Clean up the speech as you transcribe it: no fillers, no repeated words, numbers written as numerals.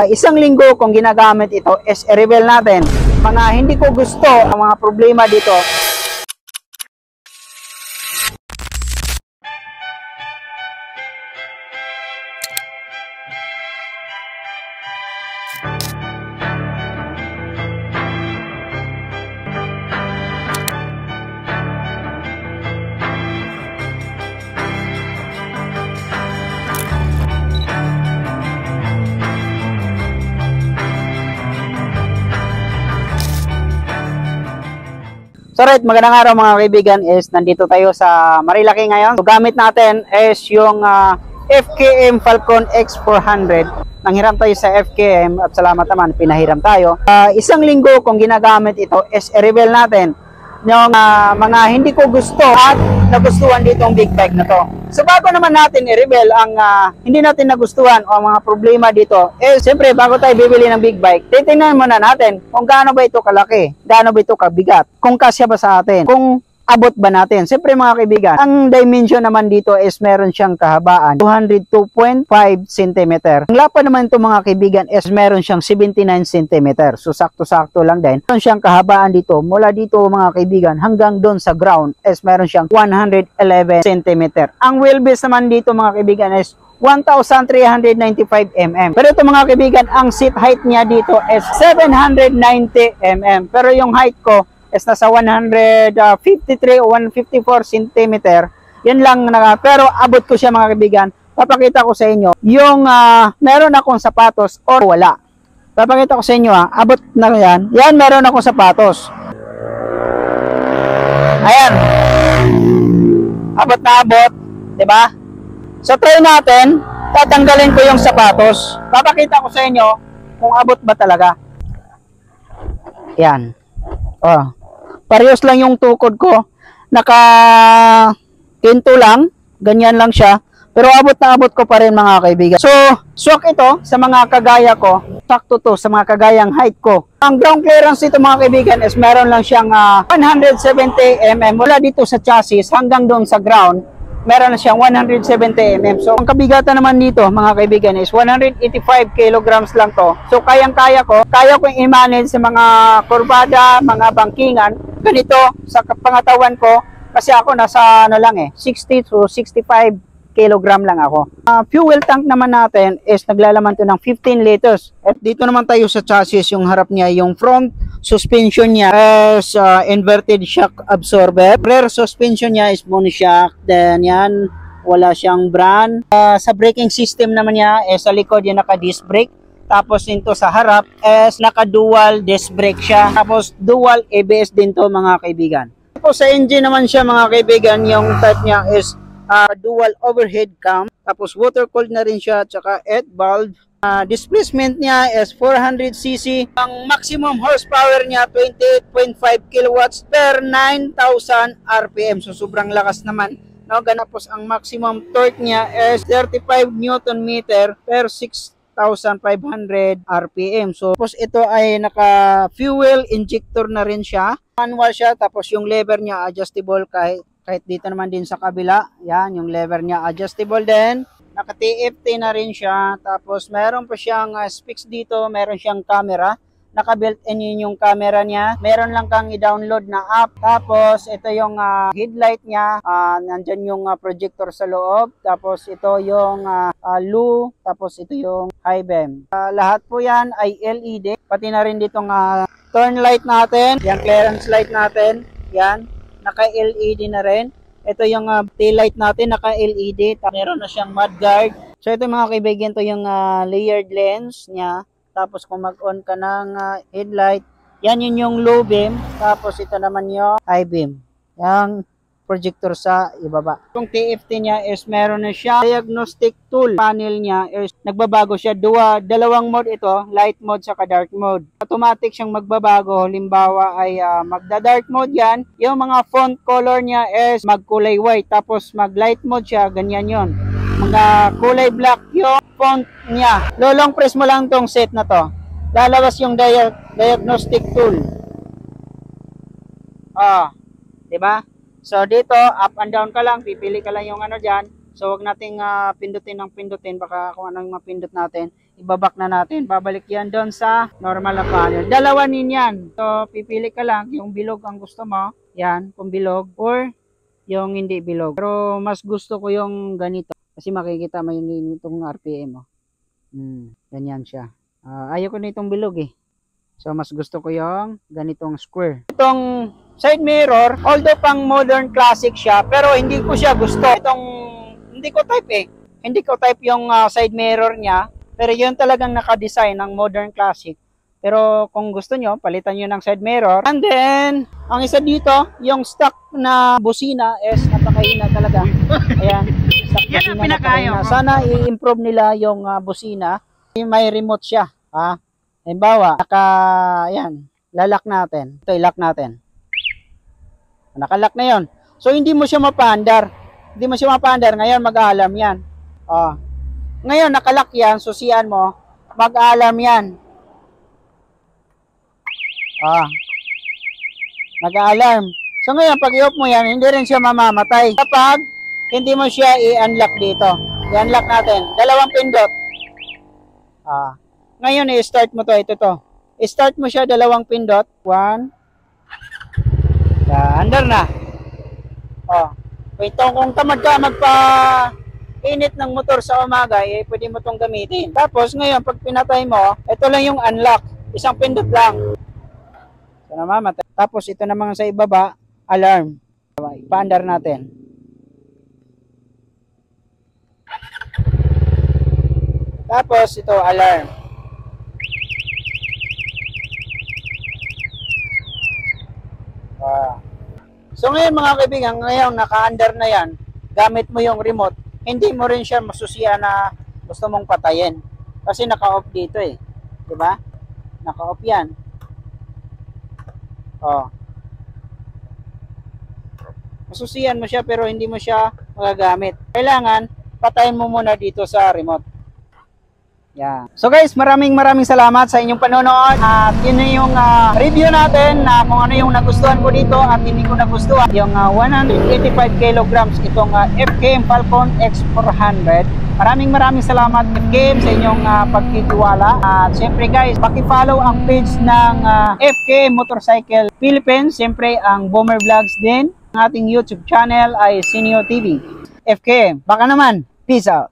Isang linggo kung ginagamit ito is i-reveal natin. Mga hindi ko gusto, ang mga problema dito. So right, magandang araw mga kaibigan, is nandito tayo sa Marilaki ngayon. So gamit natin is yung FKM Falcon X400. Nanghiram tayo sa FKM at salamat naman, pinahiram tayo. Isang linggo kung ginagamit ito is i-reveal natin yung mga hindi ko gusto at nagustuhan ditong big bike na to. So bago naman natin i-reveal ang hindi natin nagustuhan o mga problema dito, siyempre bago tayo bibili ng big bike, titingnan muna natin kung gaano ba ito kalaki, gaano ba ito kabigat, kung kasya ba sa atin, kung abot ba natin. Siyempre mga kaibigan, ang dimension naman dito is meron siyang kahabaan 202.5 cm. Ang lapad naman ito mga kaibigan is meron siyang 79 cm. So sakto-sakto lang din. Meron siyang kahabaan dito, mula dito mga kaibigan hanggang doon sa ground is meron siyang 111 cm. Ang wheelbase naman dito mga kaibigan is 1,395 mm. Pero ito mga kaibigan, ang seat height niya dito is 790 mm. Pero yung height ko is nasa 153 o 154 cm. Yan lang pero abot ko siya mga kaibigan. Papakita ko sa inyo yung meron akong sapatos or wala. Papakita ko sa inyo abot na yan. Yan, meron akong sapatos. Ayan. Abot na abot, 'di ba? So try natin, tatanggalin ko yung sapatos. Papakita ko sa inyo kung abot ba talaga. Yan. Oh. Parehas lang yung tukod ko. Naka-kinto lang. Ganyan lang siya. Pero abot na abot ko pa rin mga kaibigan. So, swak ito sa mga kagaya ko. Sakto to sa mga kagayang height ko. Ang ground clearance dito mga kaibigan is meron lang siyang 170 mm. Mula dito sa chassis hanggang doon sa ground, meron na siyang 170 mm. So, ang kabigatan naman dito, mga kaibigan, is 185 kilograms lang to. So, kayang-kaya ko i-manage sa mga kurbada, mga bangkingan, ganito, sa pangatawan ko, kasi ako nasa, 60 to 65 kilogram lang ako. Fuel tank naman natin is naglalaman to ng 15 liters. At dito naman tayo sa chassis, yung harap niya, yung front suspension niya is inverted shock absorber. Rear suspension niya is monoshock. Then yan, wala siyang brand. Sa braking system naman niya, sa likod yan naka-disc brake. Tapos dito sa harap is naka-dual disc brake siya. Tapos dual ABS din to mga kaibigan. Tapos sa engine naman siya mga kaibigan, yung type niya is dual overhead cam. Tapos water cooled na rin siya, tsaka ET valve. Displacement niya is 400cc. Ang maximum horsepower niya 28.5 kilowatts per 9,000 RPM. So sobrang lakas naman. No? Ganapos ang maximum torque niya is 35 Newton meter per 6,500 RPM. So tapos ito ay naka fuel injector na rin siya. Manual siya, tapos yung lever niya adjustable kahit dito naman din sa kabila. Yan, yung lever niya adjustable din. Naka-TFT na rin siya. Tapos meron pa siyang specs dito. Meron siyang camera. Naka-built-in yun yung camera niya. Meron lang kang i-download na app. Tapos ito yung headlight niya. Nandyan yung projector sa loob. Tapos ito yung loo. Tapos ito yung high beam. Lahat po yan ay LED. Pati na rin ditong turn light natin. Yung clearance light natin. Yan. Naka-LED na rin. Ito yung tail light natin, naka-LED. Meron na siyang mudguard. So ito mga kaibigan, ito yung layered lens niya. Tapos kung mag-on ka ng headlight, yan yun yung low beam. Tapos ito naman yung high beam. Yung projector sa ibaba. Yung TFT niya is meron na siya diagnostic tool. Panel niya is nagbabago siya. Dalawang mode ito, light mode saka dark mode. Automatic siyang magbabago. Halimbawa ay magda-dark mode yan. Yung mga font color niya is magkulay white. Tapos mag-light mode siya, ganyan yon. Mga kulay black yung font niya. Lolong press mo lang tong set na to. Lalabas yung diagnostic tool. Diba? So dito, up and down ka lang, pipili ka lang yung ano dyan. So wag nating pindutin ng pindutin, baka kung anong mapindot natin. ibabak na natin. Babalik yan doon sa normal na panel. Dalawa din yan. So, pipili ka lang yung bilog ang gusto mo. Yan, kung bilog or yung hindi bilog. Pero mas gusto ko yung ganito. Kasi makikita mo yung itong RPM. Ganyan siya. Ayoko na itong bilog eh. So, mas gusto ko yung ganitong square. Itong side mirror, although pang modern classic siya, pero hindi ko siya gusto. Hindi ko type eh. Hindi ko type yung side mirror niya. Pero yun talagang naka-design ng modern classic. Pero kung gusto nyo, palitan nyo ng side mirror. And then, ang isa dito, yung stock na busina is napakahina talaga. Ayan. Yan ang pinakayo. Sana i-improve nila yung busina. May remote siya. Halimbawa, ayan, lalak natin. Ito, ilak natin. Nakalock na yon. So, hindi mo siya mapaandar. Hindi mo siya mapaandar. Ngayon, mag-aalarm yan. Ngayon, nakalock yan. Susian mo. Mag-aalarm yan. Mag-aalarm. So, ngayon, pag i-off mo yan, hindi rin siya mamamatay. Kapag hindi mo siya i-unlock dito. I-unlock natin. Dalawang pindot. Ngayon, i-start mo to. Ito to. I-start mo siya dalawang pindot. 1. Under na. Ito, kung tamad ka magpa-init ng motor sa umaga, pwede mo itong gamitin. Tapos, ngayon, pag pinatay mo, ito lang yung unlock. Isang pindot lang. So, namamatay. Tapos, ito naman sa ibaba, alarm. Pa-under natin. Tapos, ito, alarm. So ngayon mga kaibigan, ngayon naka-under na yan, gamit mo yung remote, hindi mo rin siya masusiya na gusto mong patayin. Kasi naka-off dito eh. Diba? Naka-off yan. Masusiyan mo siya pero hindi mo siya magagamit. Kailangan, patayin mo muna dito sa remote. Yeah. So guys, maraming salamat sa inyong panonood at yun na yung review natin na kung ano yung nagustuhan ko dito at hindi ko nagustuhan. Yung 185 kilograms itong FKM Falcon X400. Maraming salamat FKM sa inyong pagtitiwala. At siyempre guys, paki-follow ang page ng FKM Motorcycle Philippines. Siyempre ang Boomer Vlogs din. Ang ating YouTube channel ay Sinio TV. FKM, baka naman. Peace out.